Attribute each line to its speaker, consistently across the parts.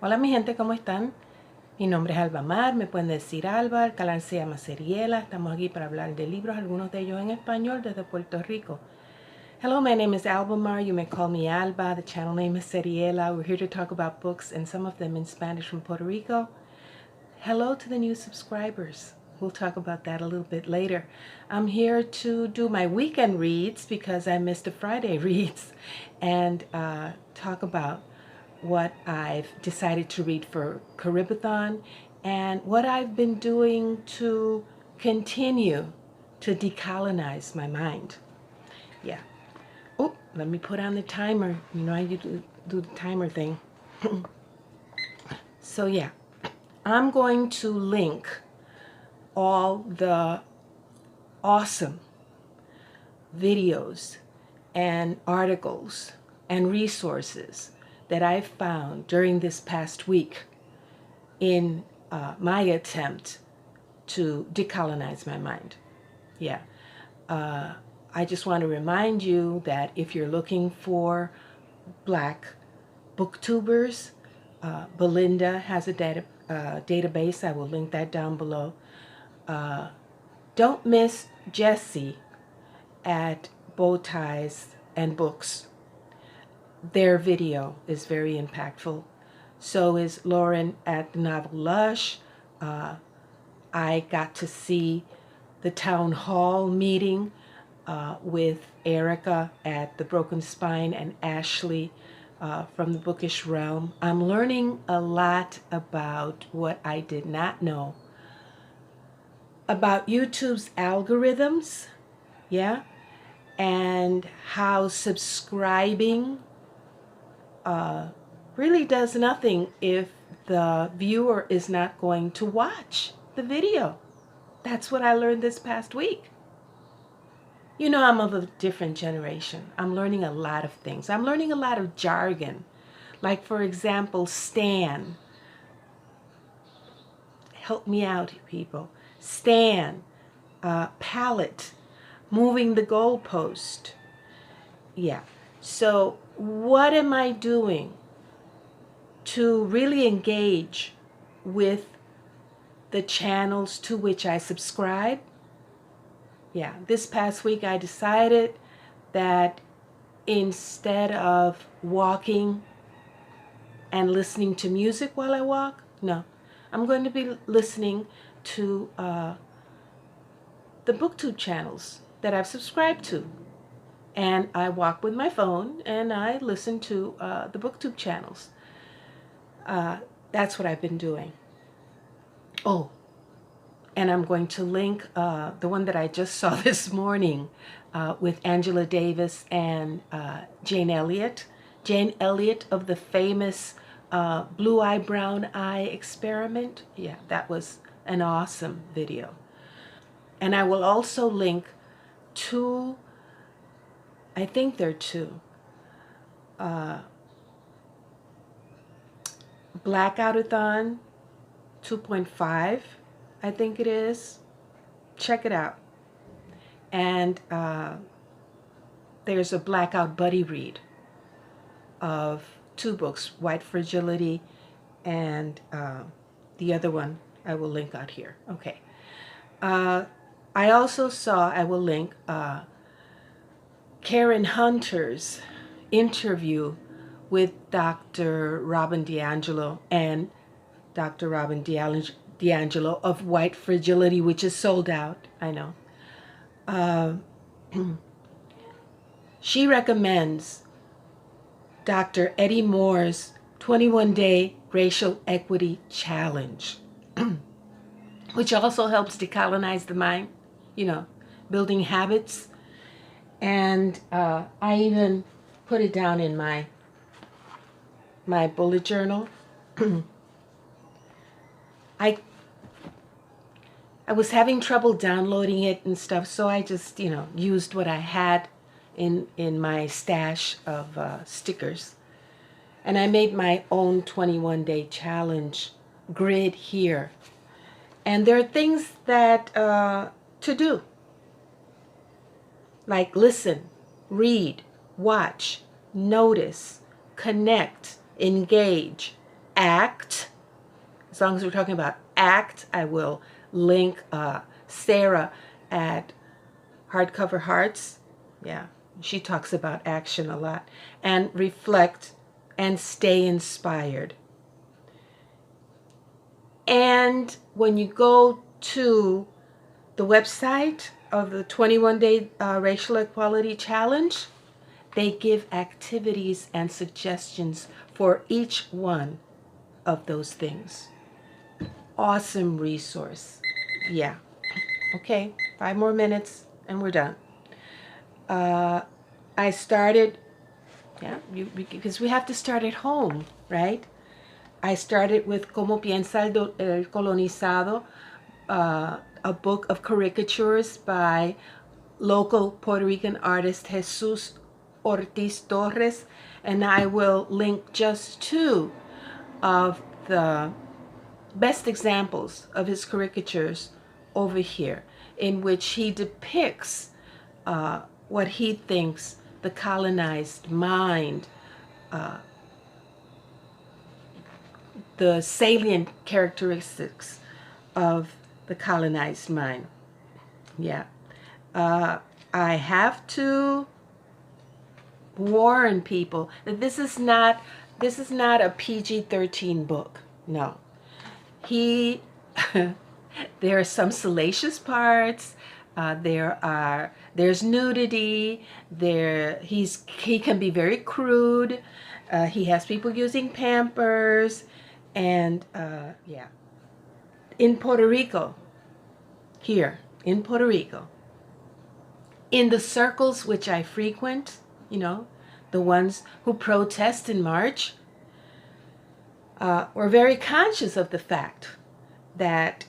Speaker 1: Hola mi gente, ¿cómo están? Mi nombre es Alba Mar, me pueden decir Alba, el canal se llama Seriela, estamos aquí para hablar de libros, algunos de ellos en español desde Puerto Rico. Hello, my name is Alba Mar, you may call me Alba, the channel name is Seriela, we're here to talk about books and some of them in Spanish from Puerto Rico. Hello to the new subscribers. We'll talk about that a little bit later. I'm here to do my weekend reads because I missed the Friday reads and talk about what I've decided to read for Caribathon and what I've been doing to continue to decolonize my mind. Yeah. Oh, let me put on the timer. You know, I do the timer thing. So yeah, I'm going to link all the awesome videos and articles and resources that I've found during this past week in my attempt to decolonize my mind. Yeah. I just want to remind you that if you're looking for Black booktubers, Belinda has a database. I will link that down below. Don't miss Jessie at Bowties and Books. Their video is very impactful. So is Lauren at the novel Lush. I got to see the town hall meeting with Erica at the Broken Spine and Ashley from the Bookish realm. I'm learning a lot about what I did not know about YouTube's algorithms, yeah, and how subscribing really does nothing if the viewer is not going to watch the video. That's what I learned this past week. You know, I'm of a different generation. I'm learning a lot of things. I'm learning a lot of jargon. Like, for example, stan. Help me out, people. Stan, palette, moving the goalpost. Yeah. So what am I doing to really engage with the channels to which I subscribe? Yeah, this past week I decided that instead of walking and listening to music while I walk, no, I'm going to be listening to the Booktube channels that I've subscribed to. And I walk with my phone and I listen to the Booktube channels. That's what I've been doing. Oh, and I'm going to link the one that I just saw this morning with Angela Davis and Jane Elliott. Jane Elliott of the famous Blue Eye, Brown Eye experiment. Yeah, that was an awesome video. And I will also link two, I think there are two, BLACKOUT-a-thon 2.5, I think it is. Check it out. And there's a Blackout buddy read of two books, White Fragility and the other one I will link out here. Okay. I also saw, I will link Karen Hunter's interview with Dr. Robin DiAngelo and Dr. Robin DiAngelo of White Fragility, which is sold out, I know. She recommends Dr. Eddie Moore's 21-Day Racial Equity Challenge, which also helps decolonize the mind, you know, building habits. And I even put it down in my bullet journal. I was having trouble downloading it and stuff, so I just, you know, used what I had in my stash of stickers. And I made my own 21-day challenge grid here. And there are things that to do, like listen, read, watch, notice, connect, engage, ACT. As long as we're talking about ACT, I will link Sarah at Hardcover Hearts. Yeah, she talks about action a lot. And reflect and stay inspired. And when you go to the website of the 21-Day Racial Equality Challenge, they give activities and suggestions for each one of those things. Awesome resource. Yeah. Okay, 5 more minutes and we're done. I started, because we have to start at home, right? I started with Cómo piensa el colonizado, a book of caricatures by local Puerto Rican artist Jesus Ortiz Torres, and I will link just 2 of the best examples of his caricatures over here, in which he depicts what he thinks the colonized mind, the salient characteristics of the colonized mind. Yeah. I have to warn people that this is not a PG-13 book. No. There are some salacious parts. There's nudity. He can be very crude. He has people using Pampers, and yeah. In Puerto Rico, here in Puerto Rico, in the circles which I frequent, the ones who protest and march, we're very conscious of the fact that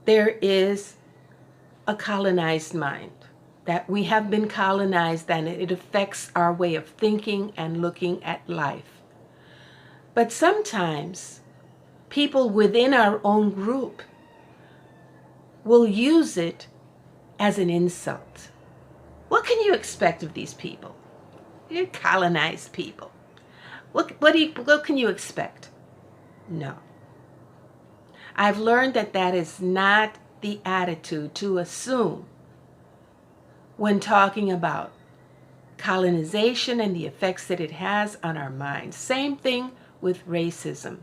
Speaker 1: there is a colonized mind, that we have been colonized and it affects our way of thinking and looking at life. But sometimes people within our own group will use it as an insult. What can you expect of these people? They're colonized people. What can you expect? No. I've learned that is not the attitude to assume when talking about colonization and the effects that it has on our minds. Same thing with racism.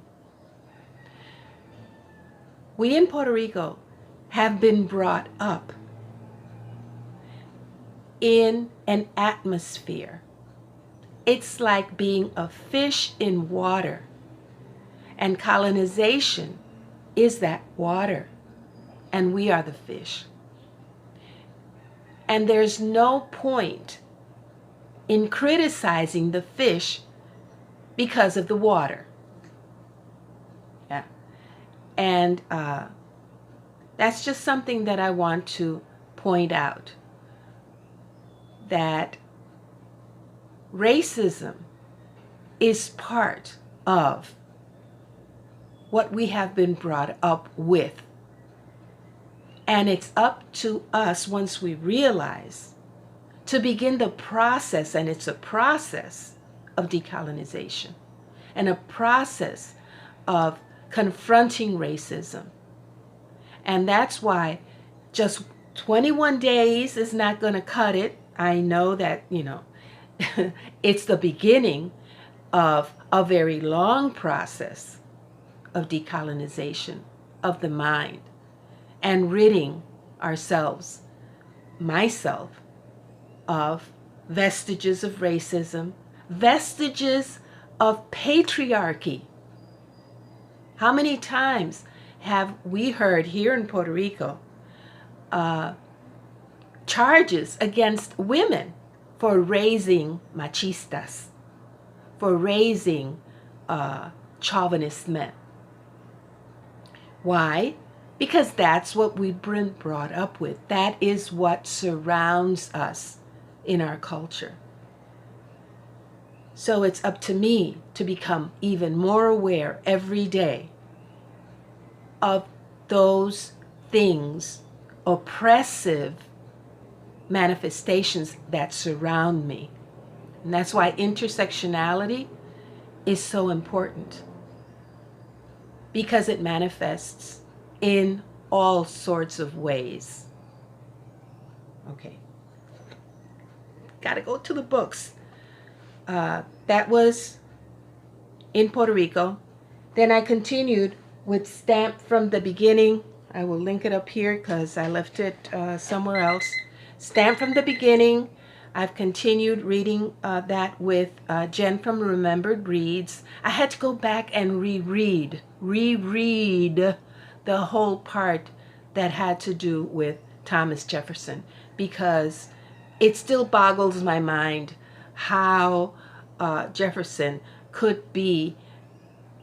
Speaker 1: We in Puerto Rico have been brought up in an atmosphere. It's like being a fish in water, and colonization is that water, and we are the fish. And there's no point in criticizing the fish because of the water. Yeah. And that's just something that I want to point out, that racism is part of what we have been brought up with. And it's up to us, once we realize, to begin the process, and it's a process of decolonization and a process of confronting racism. And that's why just 21 days is not going to cut it. I know that, it's the beginning of a very long process of decolonization of the mind and ridding ourselves, myself, of vestiges of racism, vestiges of patriarchy. How many times have we heard here in Puerto Rico charges against women for raising machistas, for raising chauvinist men? Why? Because that's what we've been brought up with. That is what surrounds us in our culture. So it's up to me to become even more aware every day of those things, oppressive manifestations that surround me. And that's why intersectionality is so important. because it manifests in all sorts of ways. Okay. Gotta go to the books. That was in Puerto Rico. Then I continued with Stamped from the Beginning. I will link it up here because I left it somewhere else. Stamped from the Beginning. I've continued reading that with Jen from Remembered Reads. I had to go back and reread the whole part that had to do with Thomas Jefferson, because it still boggles my mind how Jefferson could be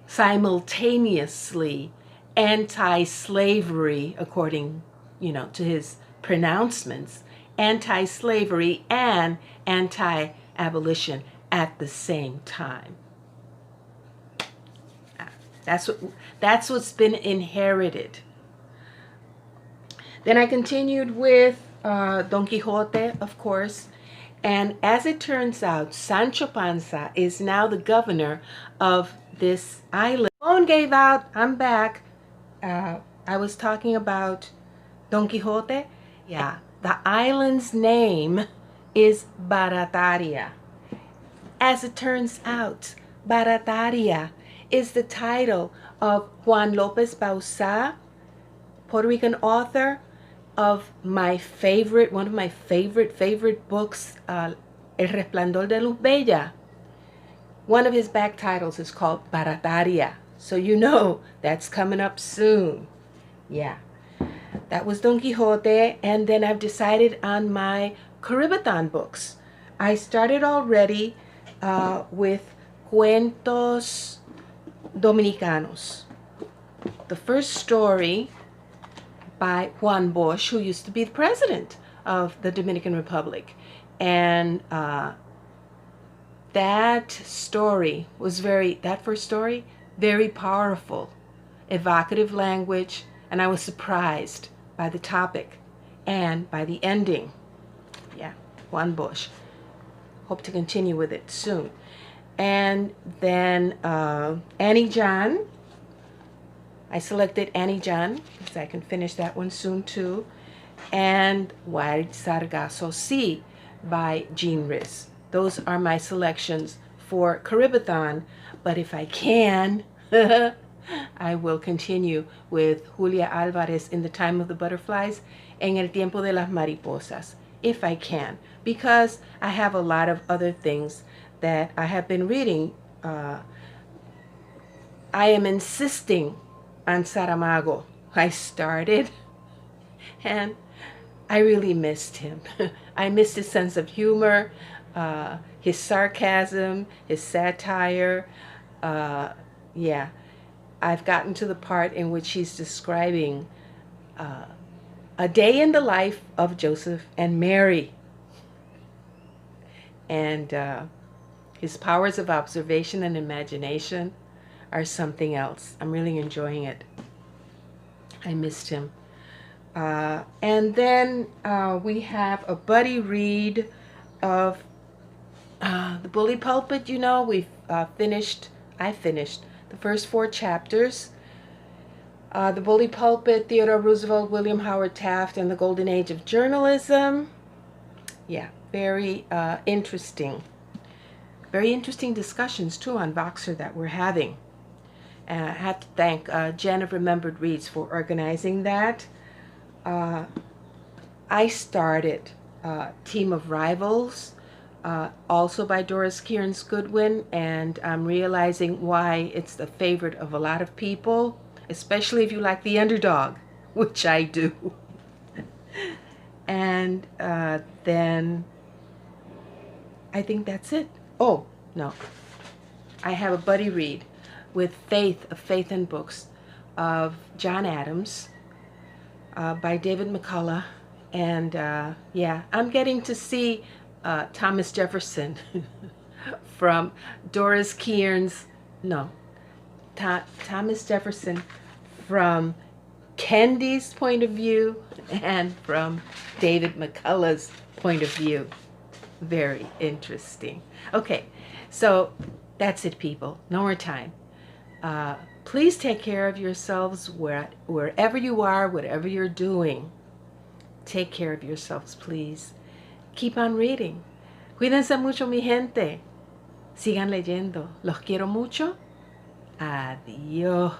Speaker 1: simultaneously anti-slavery, according, to his pronouncements, anti-slavery and anti-abolition at the same time. That's what's been inherited. Then I continued with Don Quixote, of course. And as it turns out, Sancho Panza is now the governor of this island. Phone gave out. I'm back. I was talking about Don Quixote. Yeah, the island's name is Barataria. As it turns out, Barataria is the title of Juan López Bauzá, Puerto Rican author, of my favorite, one of my favorite books, El Resplandor de Luz Bella. One of his back titles is called Barataria. So that's coming up soon. Yeah. That was Don Quixote. And then I've decided on my Caribathon books. I started already with Cuentos Dominicanos. The first story by Juan Bosch, who used to be the president of the Dominican Republic. And that story was that first story, very powerful, evocative language, and I was surprised by the topic and by the ending. Yeah, Juan Bosch. Hope to continue with it soon. And then Annie John. I selected Annie John because I can finish that one soon too. And Wild Sargasso Sea by Jean Rhys. Those are my selections for Caribathon. But if I can, I will continue with Julia Alvarez in The Time of the Butterflies, En el Tiempo de las Mariposas, if I can, because I have a lot of other things that I have been reading. I am insisting on Saramago. I started and I really missed him. I missed his sense of humor, his sarcasm, his satire. Yeah, I've gotten to the part in which he's describing a day in the life of Joseph and Mary. And his powers of observation and imagination are something else. I'm really enjoying it. I missed him. And then we have a buddy read of the Bully Pulpit. I finished the first 4 chapters. The Bully Pulpit, Theodore Roosevelt, William Howard Taft, and the Golden Age of Journalism. Yeah, very interesting. Very interesting discussions, too, on Voxer that we're having. And I have to thank Jen of Remembered Reads for organizing that. I started Team of Rivals, also by Doris Kearns Goodwin, and I'm realizing why it's the favorite of a lot of people, especially if you like the underdog, which I do. And then I think that's it. Oh, no. I have a buddy read with Faith of Faith and Books of John Adams by David McCullough. And yeah, I'm getting to see Thomas Jefferson from Doris Kearns, Thomas Jefferson from Kendi's point of view and from David McCullough's point of view. Very interesting. Okay, so that's it, people. No more time. Please take care of yourselves wherever you are, whatever you're doing. Take care of yourselves, please. Keep on reading. Cuídense mucho, mi gente. Sigan leyendo. Los quiero mucho. Adiós.